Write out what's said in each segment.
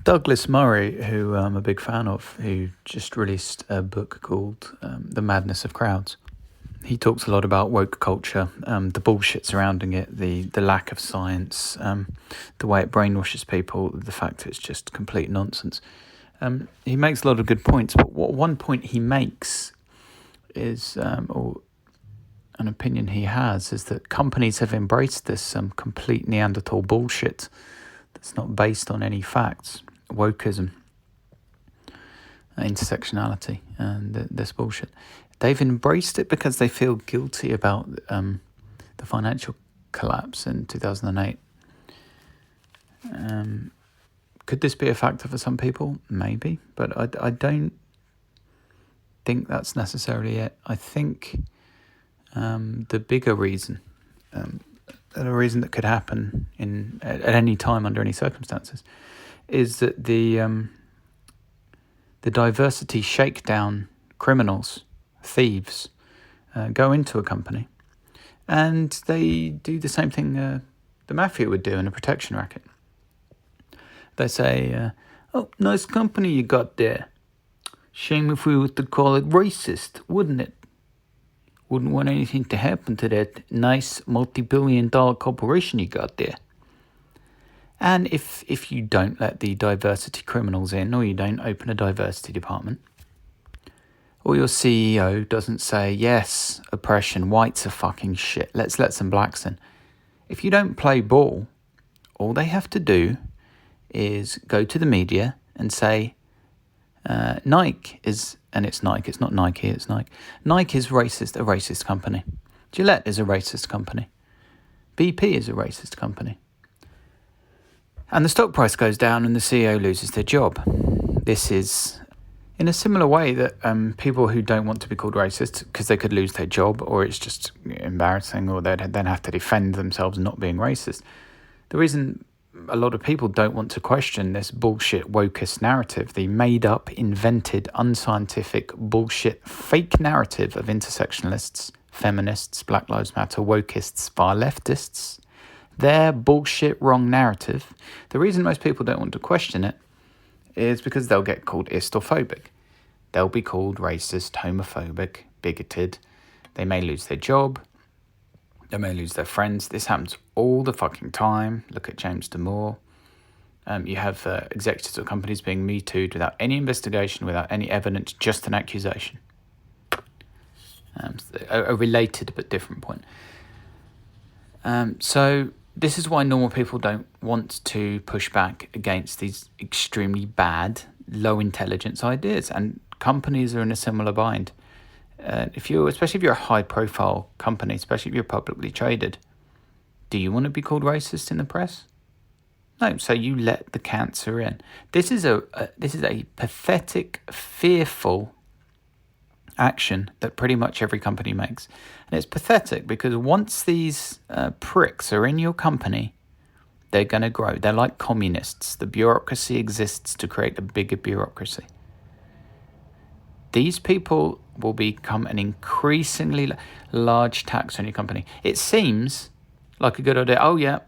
Douglas Murray, who I'm a big fan of, who just released a book called The Madness of Crowds. He talks a lot about woke culture, the bullshit surrounding it, the lack of science, the way it brainwashes people, the fact that it's just complete nonsense. He makes a lot of good points, but one point he makes is, or an opinion he has, is that companies have embraced this complete Neanderthal bullshit that's not based on any facts. Wokeism, intersectionality, and this bullshit. They've embraced it because they feel guilty about the financial collapse in 2008. Could this be a factor for some people? Maybe, but I don't think that's necessarily it. I think the bigger reason, a reason that could happen at any time under any circumstances, is that the diversity shakedown criminals, thieves, go into a company and they do the same thing the mafia would do in a protection racket. They say, oh, nice company you got there. Shame if we were to call it racist, wouldn't it? Wouldn't want anything to happen to that nice multi-billion-dollar corporation you got there. And if you don't let the diversity criminals in, or you don't open a diversity department, or your CEO doesn't say, yes, oppression, whites are fucking shit, let's let some blacks in. If you don't play ball, all they have to do is go to the media and say, Nike is, and it's Nike, it's not Nike, it's Nike. Nike is a racist company. Gillette is a racist company. BP is a racist company. And the stock price goes down and the CEO loses their job. This is in a similar way that people who don't want to be called racist because they could lose their job, or it's just embarrassing, or they'd then have to defend themselves not being racist. The reason a lot of people don't want to question this bullshit wokeist narrative, the made-up, invented, unscientific, bullshit, fake narrative of intersectionalists, feminists, Black Lives Matter, wokeists, far leftists, their bullshit wrong narrative. The reason most people don't want to question it is because they'll get called istophobic. They'll be called racist, homophobic, bigoted. They may lose their job. They may lose their friends. This happens all the fucking time. Look at James Damore. You have executives of companies being Me Too'd without any investigation, without any evidence, just an accusation. A related but different point. So this is why normal people don't want to push back against these extremely bad, low intelligence ideas, and companies are in a similar bind. Especially if you're a high profile company, especially if you're publicly traded, do you want to be called racist in the press? No, so you let the cancer in. This is a pathetic, fearful action that pretty much every company makes. And it's pathetic because once these pricks are in your company, they're going to grow. They're like communists. The bureaucracy exists to create a bigger bureaucracy. These people will become an increasingly large tax on your company. It seems like a good idea. Oh yeah,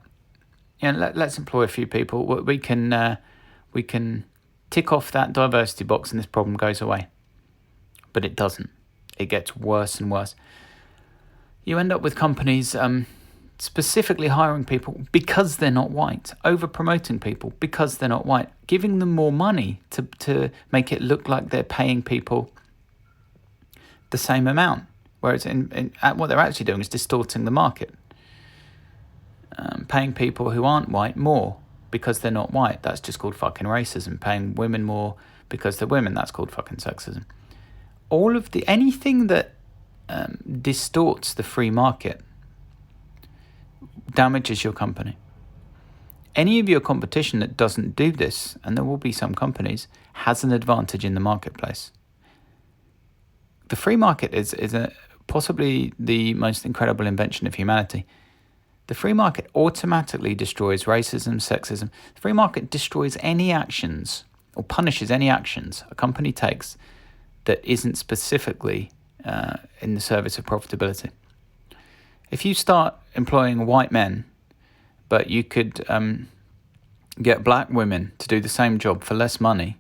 let's employ a few people. We can tick off that diversity box and this problem goes away. But it doesn't. It gets worse and worse. You end up with companies specifically hiring people because they're not white, over-promoting people because they're not white, giving them more money to make it look like they're paying people the same amount, whereas what they're actually doing is distorting the market. Paying people who aren't white more because they're not white, that's just called fucking racism. Paying women more because they're women, that's called fucking sexism. Anything that distorts the free market damages your company. Any of your competition that doesn't do this, and there will be some companies, has an advantage in the marketplace. The free market is possibly the most incredible invention of humanity. The free market automatically destroys racism, sexism. The free market destroys any actions or punishes any actions a company takes that isn't specifically in the service of profitability. If you start employing white men, but you could get black women to do the same job for less money,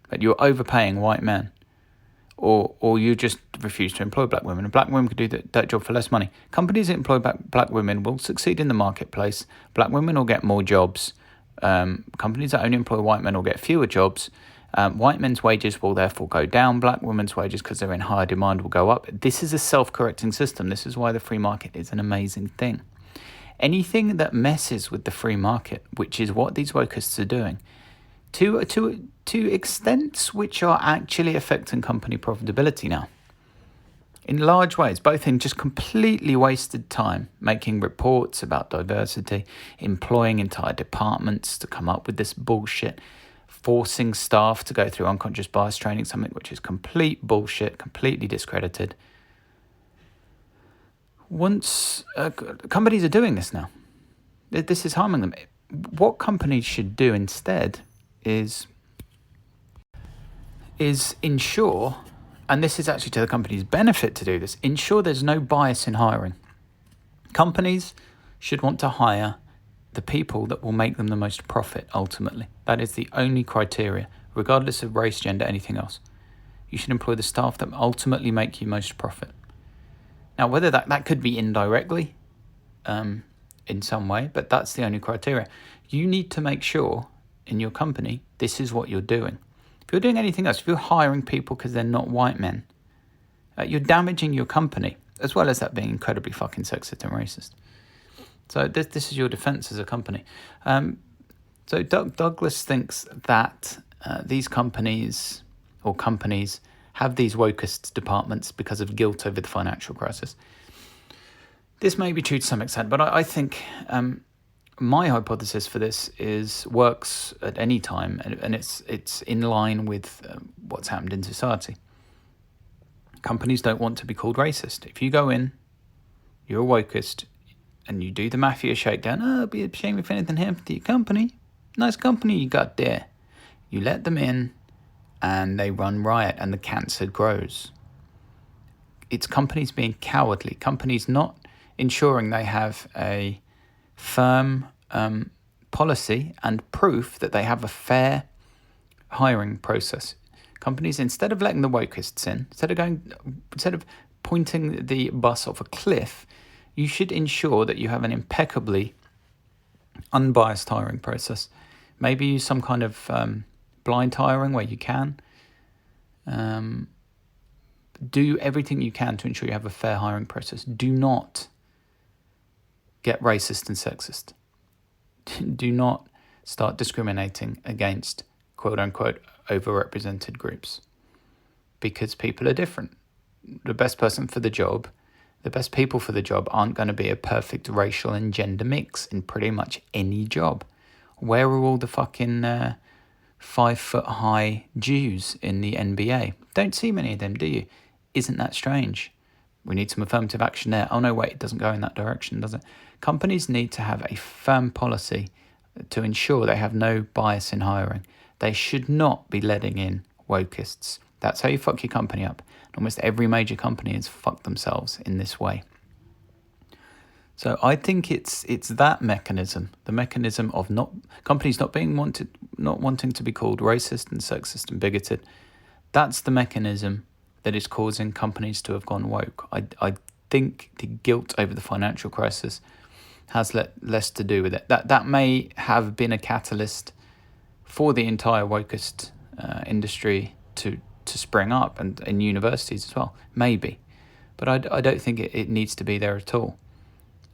but you're overpaying white men, or you just refuse to employ black women, and black women can do that job for less money. Companies that employ black women will succeed in the marketplace. Black women will get more jobs. Companies that only employ white men will get fewer jobs. White men's wages will therefore go down. Black women's wages, because they're in higher demand, will go up. This is a self-correcting system. This is why the free market is an amazing thing. Anything that messes with the free market, which is what these wokeists are doing, to extents which are actually affecting company profitability now, in large ways, both in just completely wasted time, making reports about diversity, employing entire departments to come up with this bullshit, forcing staff to go through unconscious bias training, something which is complete bullshit, completely discredited. Once companies are doing this now, this is harming them. What companies should do instead is ensure, and this is actually to the company's benefit to do this, ensure there's no bias in hiring. Companies should want to hire the people that will make them the most profit, ultimately. That is the only criteria, regardless of race, gender, anything else. You should employ the staff that ultimately make you most profit. Now, whether that could be indirectly in some way, but that's the only criteria. You need to make sure in your company this is what you're doing. If you're doing anything else, if you're hiring people because they're not white men, you're damaging your company, as well as that being incredibly fucking sexist and racist. So this is your defense as a company. So Douglas thinks that these companies have these wokeist departments because of guilt over the financial crisis. This may be true to some extent, but I think my hypothesis for this works at any time, and it's in line with what's happened in society. Companies don't want to be called racist. If you go in, you're a wokeist, and you do the mafia shakedown, it'd be a shame if anything happened to your company. Nice company you got there. You let them in, and they run riot, and the cancer grows. It's companies being cowardly, companies not ensuring they have a firm policy and proof that they have a fair hiring process. Companies, instead of letting the wokeists in, instead of pointing the bus off a cliff, you should ensure that you have an impeccably unbiased hiring process. Maybe use some kind of blind hiring where you can. Do everything you can to ensure you have a fair hiring process. Do not get racist and sexist. Do not start discriminating against quote-unquote overrepresented groups, because people are different. The best person for the job, the best people for the job aren't going to be a perfect racial and gender mix in pretty much any job. Where are all the fucking 5-foot-high Jews in the NBA? Don't see many of them, do you? Isn't that strange? We need some affirmative action there. Oh no, wait, it doesn't go in that direction, does it? Companies need to have a firm policy to ensure they have no bias in hiring. They should not be letting in wokeists. That's how you fuck your company up. Almost every major company has fucked themselves in this way. So I think it's that mechanism, the mechanism of companies not wanting to be called racist and sexist and bigoted. That's the mechanism that is causing companies to have gone woke. I think the guilt over the financial crisis has less to do with it. That may have been a catalyst for the entire wokeist industry to spring up, and in universities as well, maybe. But I don't think it needs to be there at all.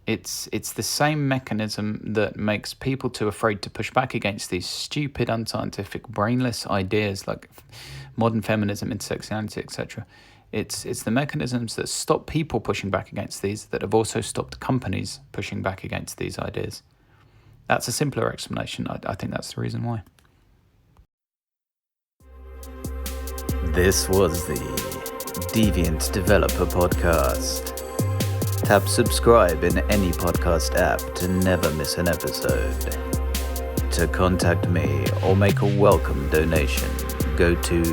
It's the same mechanism that makes people too afraid to push back against these stupid, unscientific, brainless ideas like modern feminism, intersectionality, etc. It's the mechanisms that stop people pushing back against these that have also stopped companies pushing back against these ideas. That's a simpler explanation. I think that's the reason why. This was the Deviant Developer Podcast. Tap subscribe in any podcast app to never miss an episode. To contact me or make a welcome donation, go to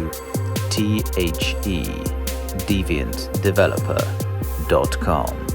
thedeviantdeveloper.com.